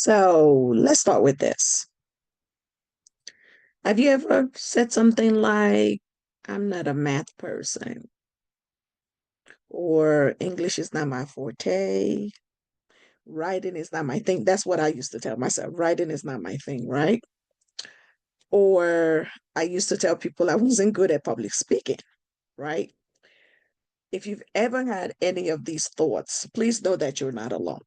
So let's start with this. Have you ever said something like, I'm not a math person, or English is not my forte, writing is not my thing? That's what I used to tell myself. Writing is not my thing, right? Or I used to tell people I wasn't good at public speaking, right? If you've ever had any of these thoughts, please know that you're not alone.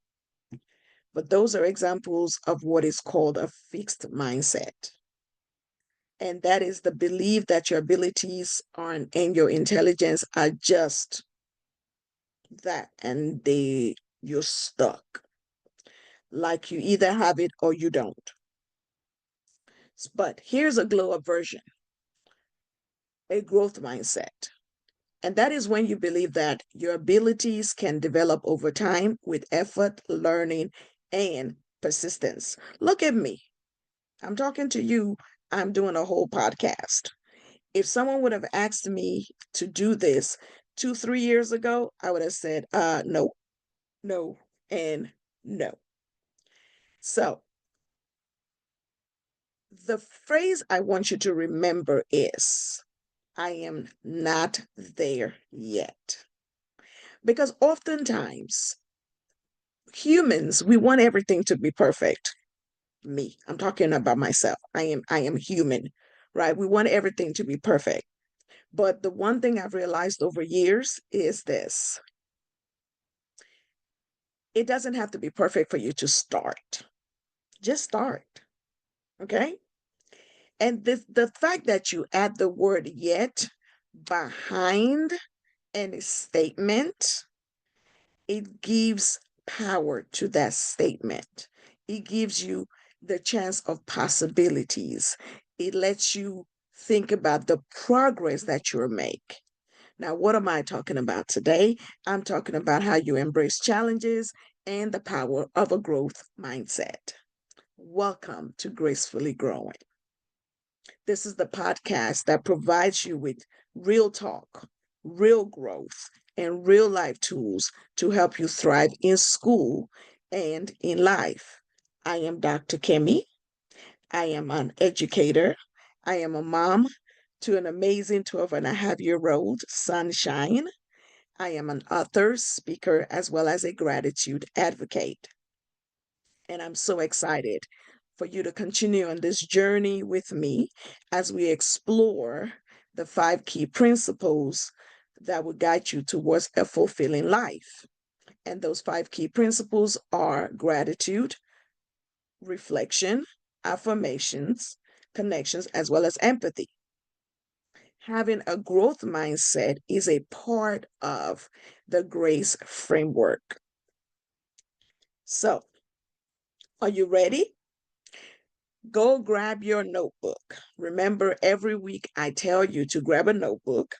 But those are examples of what is called a fixed mindset. And that is the belief that your abilities and your intelligence are just that, and you're stuck. Like you either have it or you don't. But here's a glow up version, a growth mindset. And that is when you believe that your abilities can develop over time with effort, learning, and persistence. Look at me. I'm talking to you. I'm doing a whole podcast. If someone would have asked me to do this 2, 3 years ago, I would have said, no, no, and no. So the phrase I want you to remember is, I am not there yet. Because oftentimes humans, we want everything to be perfect. Me, I'm talking about myself. I am human, right? We want everything to be perfect. But the one thing I've realized over years is this: it doesn't have to be perfect for you to start. Just start. Okay. And the fact that you add the word yet behind any statement, it gives power to that statement. It gives you the chance of possibilities. It lets you think about the progress that you'll make. Now, what am I talking about today? I'm talking about how you embrace challenges and the power of a growth mindset. Welcome to Gracefully Growing. This is the podcast that provides you with real talk, real growth, and real life tools to help you thrive in school and in life. I am Dr. Kemi. I am an educator. I am a mom to an amazing 12-and-a-half-year-old sunshine. I am an author, speaker, as well as a gratitude advocate. And I'm so excited for you to continue on this journey with me as we explore the 5 key principles that will guide you towards a fulfilling life. And those 5 key principles are gratitude, reflection, affirmations, connections, as well as empathy. Having a growth mindset is a part of the GRACE framework. So, are you ready? Go grab your notebook. Remember, every week I tell you to grab a notebook,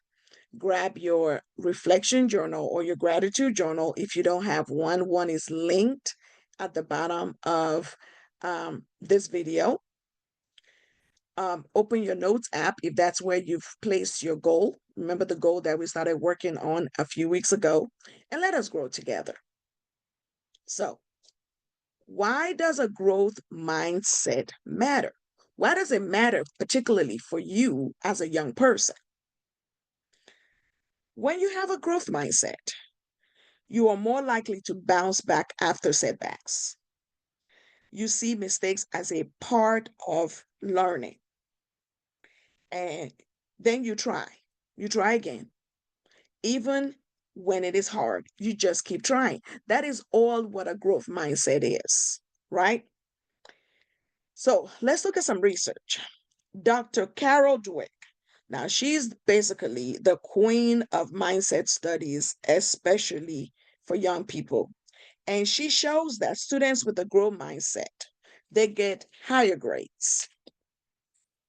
grab your reflection journal or your gratitude journal. If you don't have one, one is linked at the bottom of this video. Open your notes app if that's where you've placed your goal. Remember the goal that we started working on a few weeks ago, and let us grow together. So, why does a growth mindset matter? Why does it matter, particularly for you as a young person? When you have a growth mindset, you are more likely to bounce back after setbacks. You see mistakes as a part of learning. And then you try again. Even when it is hard, you just keep trying. That is all what a growth mindset is, right? So let's look at some research. Dr. Carol Dweck. Now, she's basically the queen of mindset studies, especially for young people. And she shows that students with a growth mindset, they get higher grades.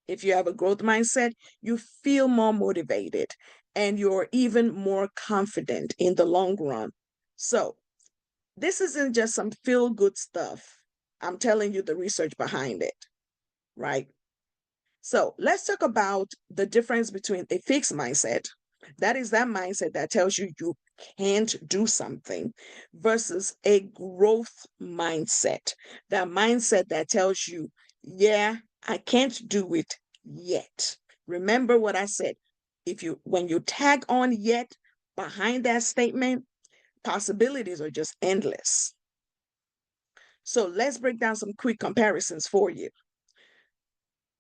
If you have a growth mindset, you feel more motivated and you're even more confident in the long run. So, this isn't just some feel good stuff. I'm telling you the research behind it, right? So let's talk about the difference between a fixed mindset. That is that mindset that tells you you can't do something versus a growth mindset. That mindset that tells you, yeah, I can't do it yet. Remember what I said. When you tag on yet behind that statement, possibilities are just endless. So let's break down some quick comparisons for you.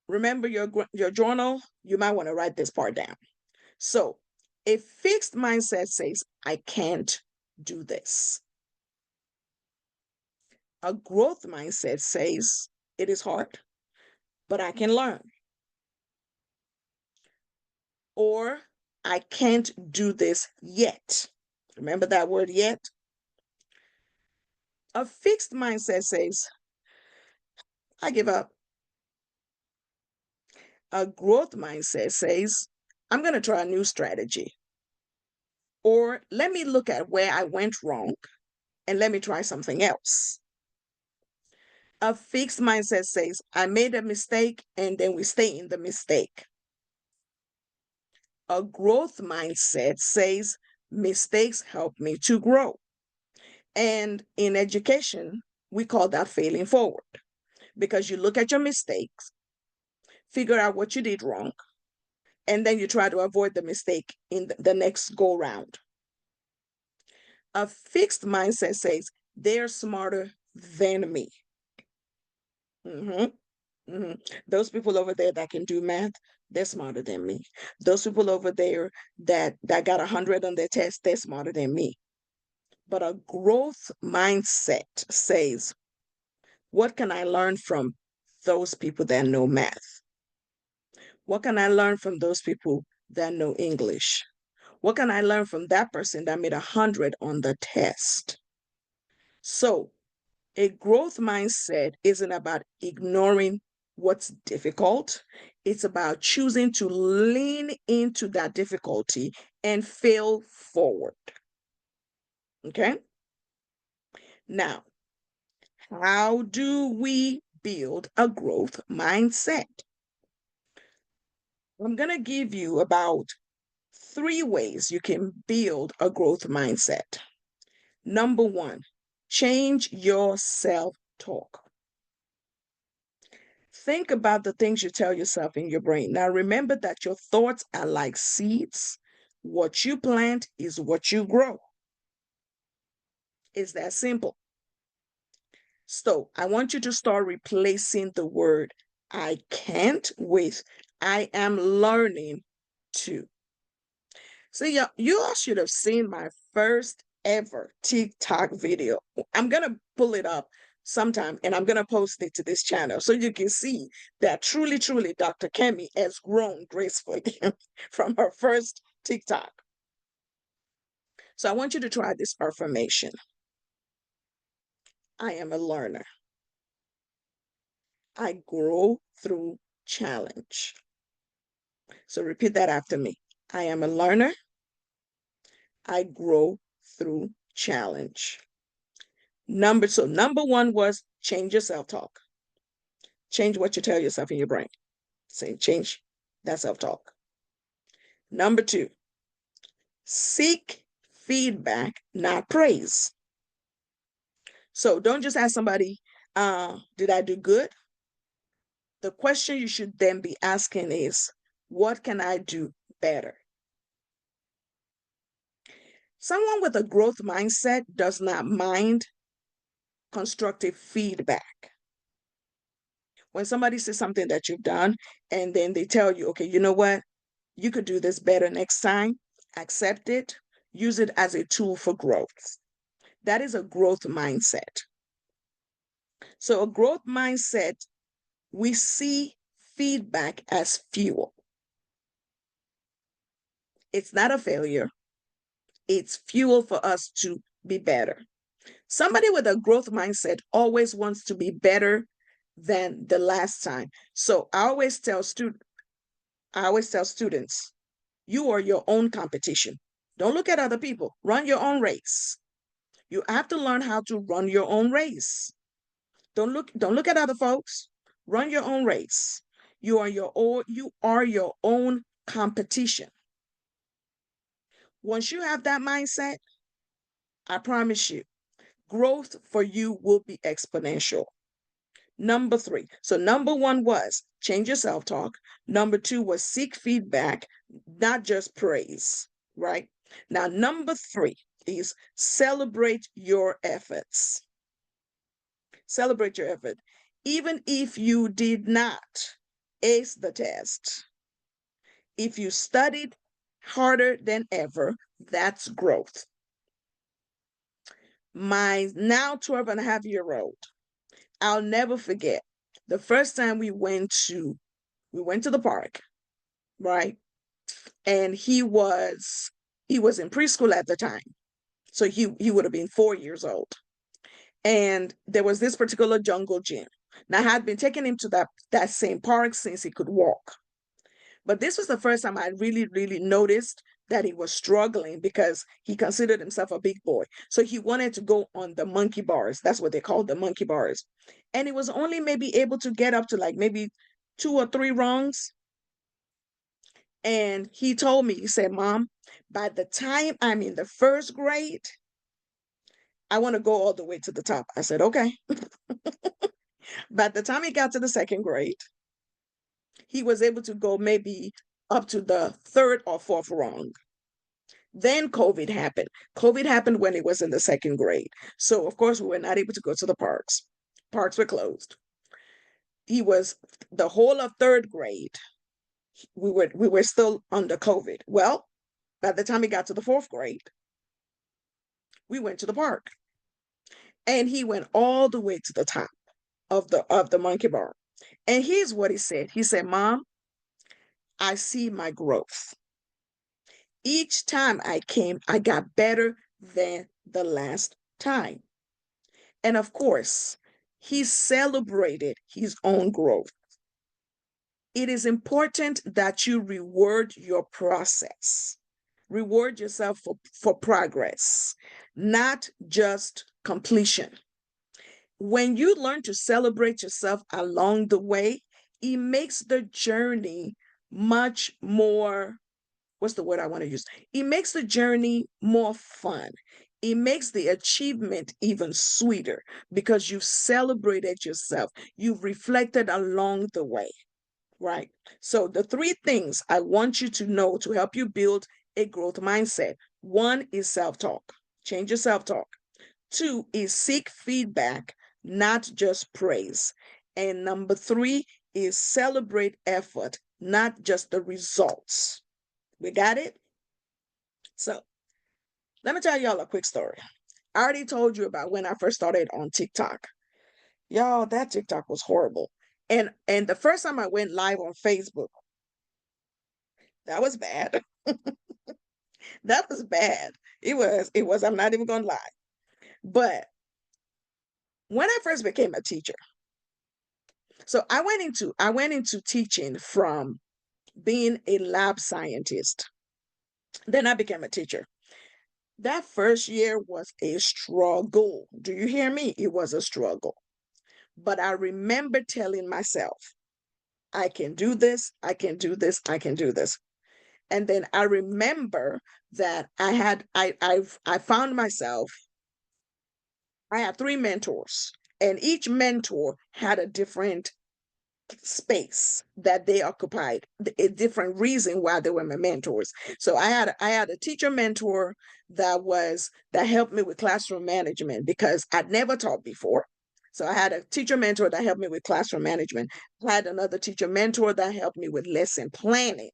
Remember your journal, you might want to write this part down. So a fixed mindset says, I can't do this. A growth mindset says, it is hard, but I can learn. Or I can't do this yet. Remember that word yet? A fixed mindset says, I give up. A growth mindset says, I'm going to try a new strategy. Or let me look at where I went wrong and let me try something else. A fixed mindset says, I made a mistake and then we stay in the mistake. A growth mindset says, mistakes help me to grow. And in education, we call that failing forward because you look at your mistakes, figure out what you did wrong, and then you try to avoid the mistake in the next go round. A fixed mindset says, they're smarter than me. Those people over there that can do math, they're smarter than me. Those people over there that got 100 on their test, they're smarter than me. But a growth mindset says, what can I learn from those people that know math? What can I learn from those people that know English? What can I learn from that person that made 100 on the test? So a growth mindset isn't about ignoring what's difficult. It's about choosing to lean into that difficulty and fail forward. Okay? Now, how do we build a growth mindset? I'm going to give you about 3 ways you can build a growth mindset. Number 1, change your self-talk. Think about the things you tell yourself in your brain. Now, remember that your thoughts are like seeds. What you plant is what you grow. It's that simple. So, I want you to start replacing the word I can't with I am learning to. See, you all should have seen my first ever TikTok video. I'm going to pull it up sometime and I'm going to post it to this channel so you can see that truly, truly Dr. Kemi has grown gracefully from her first TikTok. So I want you to try this affirmation. I am a learner. I grow through challenge. So repeat that after me. I am a learner. I grow through challenge. Number 1 was change your self-talk. Change what you tell yourself in your brain. Say, change that self-talk. Number 2, seek feedback, not praise. So don't just ask somebody, did I do good? The question you should then be asking is, what can I do better? Someone with a growth mindset does not mind constructive feedback. When somebody says something that you've done and then they tell you, okay, you know what? You could do this better next time. Accept it. Use it as a tool for growth. That is a growth mindset. So, a growth mindset, we see feedback as fuel. It's not a failure, it's fuel for us to be better. Somebody with a growth mindset always wants to be better than the last time. So, I always tell students, you are your own competition. Don't look at other people. Run your own race. You have to learn how to run your own race. Don't look at other folks. Run your own race. You are your own competition. Once you have that mindset, I promise you, growth for you will be exponential. Number 3. So number 1 was change your self-talk. Number 2 was seek feedback, not just praise, right? Now, number 3 is celebrate your efforts. Celebrate your effort. Even if you did not ace the test, if you studied harder than ever, that's growth. My now 12 and a half year old, I'll never forget the first time we went to the park, right? And he was in preschool at the time. So he would have been 4 years old. And there was this particular jungle gym. Now I had been taking him to that same park since he could walk. But this was the first time I really, really noticed that he was struggling because he considered himself a big boy. So he wanted to go on the monkey bars. That's what they call the monkey bars. And he was only maybe able to get up to like maybe 2 or 3 rungs. And he told me, he said, Mom, by the time I'm in the 1st grade, I want to go all the way to the top. I said, okay. By the time he got to the 2nd grade, he was able to go maybe up to the 3rd or 4th rung. Then COVID happened. COVID happened when he was in the 2nd grade. So, of course, we were not able to go to the parks. Parks were closed. He was the whole of 3rd grade. We were still under COVID. Well, by the time he got to the 4th grade, we went to the park. And he went all the way to the top of the monkey bar. And here's what he said. He said, Mom, I see my growth. Each time I came, I got better than the last time. And of course, he celebrated his own growth. It is important that you reward your process. Reward yourself for progress, not just completion. When you learn to celebrate yourself along the way, it makes the journey much more, what's the word I want to use? It makes the journey more fun. It makes the achievement even sweeter because you've celebrated yourself. You've reflected along the way, right? So the 3 things I want you to know to help you build a growth mindset. 1 is self-talk. Change your self-talk. 2 is seek feedback, not just praise. And number 3 is celebrate effort, not just the results. We got it? So let me tell y'all a quick story. I already told you about when I first started on TikTok. Y'all, that TikTok was horrible. And the first time I went live on Facebook, that was bad. That was bad. It was, I'm not even gonna lie. But when I first became a teacher, so I went into teaching from being a lab scientist. Then I became a teacher. That first year was a struggle. Do you hear me? It was a struggle. But I remember telling myself, I can do this, I can do this, I can do this. And then I remember that I found myself, I had 3 mentors, and each mentor had a different space that they occupied, a different reason why they were my mentors. So I had a teacher mentor that helped me with classroom management because I'd never taught before. So I had a teacher mentor that helped me with classroom management. I had another teacher mentor that helped me with lesson planning.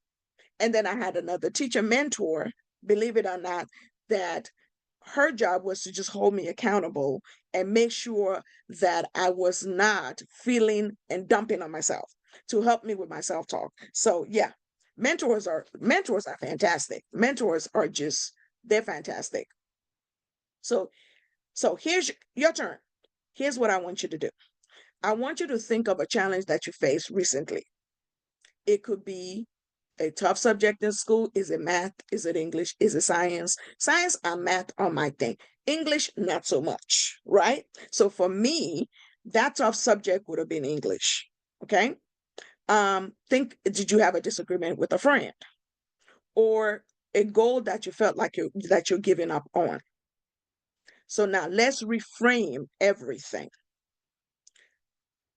And then I had another teacher mentor, believe it or not, that her job was to just hold me accountable and make sure that I was not feeling and dumping on myself, to help me with my self-talk. So yeah, mentors are fantastic. Mentors are just, they're fantastic. So here's your turn. Here's what I want you to do. I want you to think of a challenge that you faced recently. It could be a tough subject in school. Is it math? Is it English? Is it science? Science and math are my thing. English, not so much, right? So for me, that tough subject would have been English. Okay. Did you have a disagreement with a friend? Or a goal that you felt like you're giving up on. So now let's reframe everything.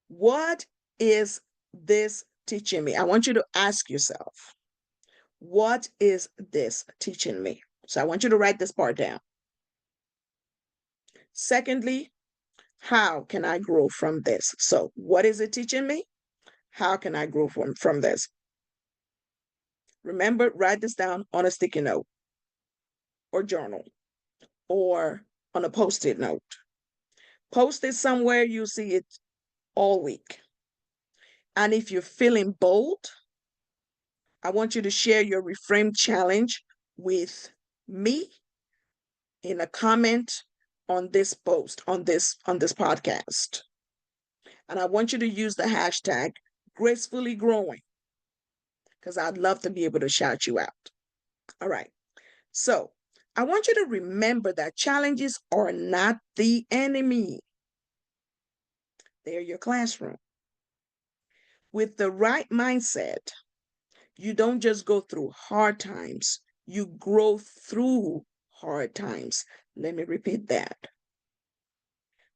What is this teaching me? I want you to ask yourself, what is this teaching me? So I want you to write this part down. Secondly, how can I grow from this? So what is it teaching me? How can I grow from this? Remember, write this down on a sticky note or journal or on a post-it note. Post it somewhere you see it all week. And if you're feeling bold, I want you to share your reframe challenge with me in a comment on this post, on this podcast. And I want you to use the hashtag gracefully growing, because I'd love to be able to shout you out. All right. So I want you to remember that challenges are not the enemy. They're your classroom. With the right mindset, you don't just go through hard times, you grow through hard times. Let me repeat that.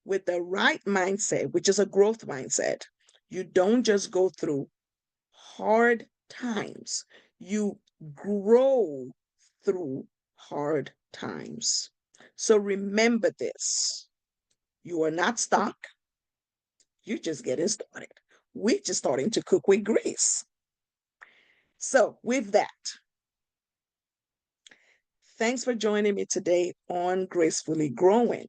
With the right mindset, which is a growth mindset, you don't just go through hard times, you grow through hard times. So remember this. You are not stuck. You're just getting started. We're just starting to cook with grace. So with that, thanks for joining me today on Gracefully Growing.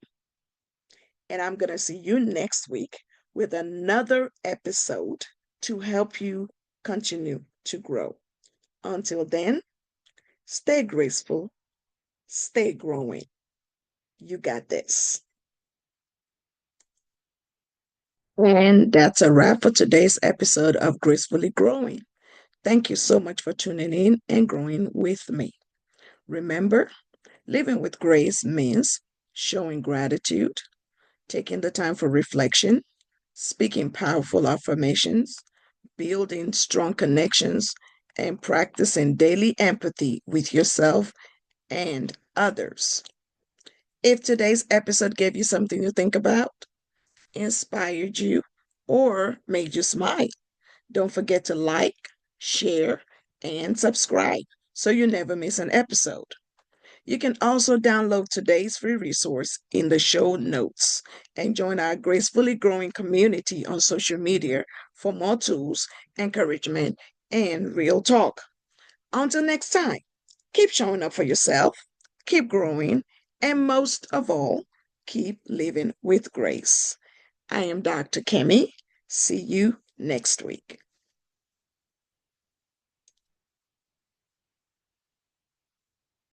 And I'm going to see you next week with another episode to help you continue to grow. Until then, stay graceful, stay growing. You got this. And that's a wrap for today's episode of Gracefully Growing. Thank you so much for tuning in and growing with me. Remember, living with grace means showing gratitude, taking the time for reflection, speaking powerful affirmations, building strong connections, and practicing daily empathy with yourself and others. If today's episode gave you something to think about, inspired you, or made you smile, don't forget to like, share, and subscribe so you never miss an episode. You can also download today's free resource in the show notes and join our Gracefully Growing community on social media for more tools, encouragement, and real talk. Until next time, keep showing up for yourself, keep growing, and most of all, keep living with grace. I am Dr. Kemi. See you next week.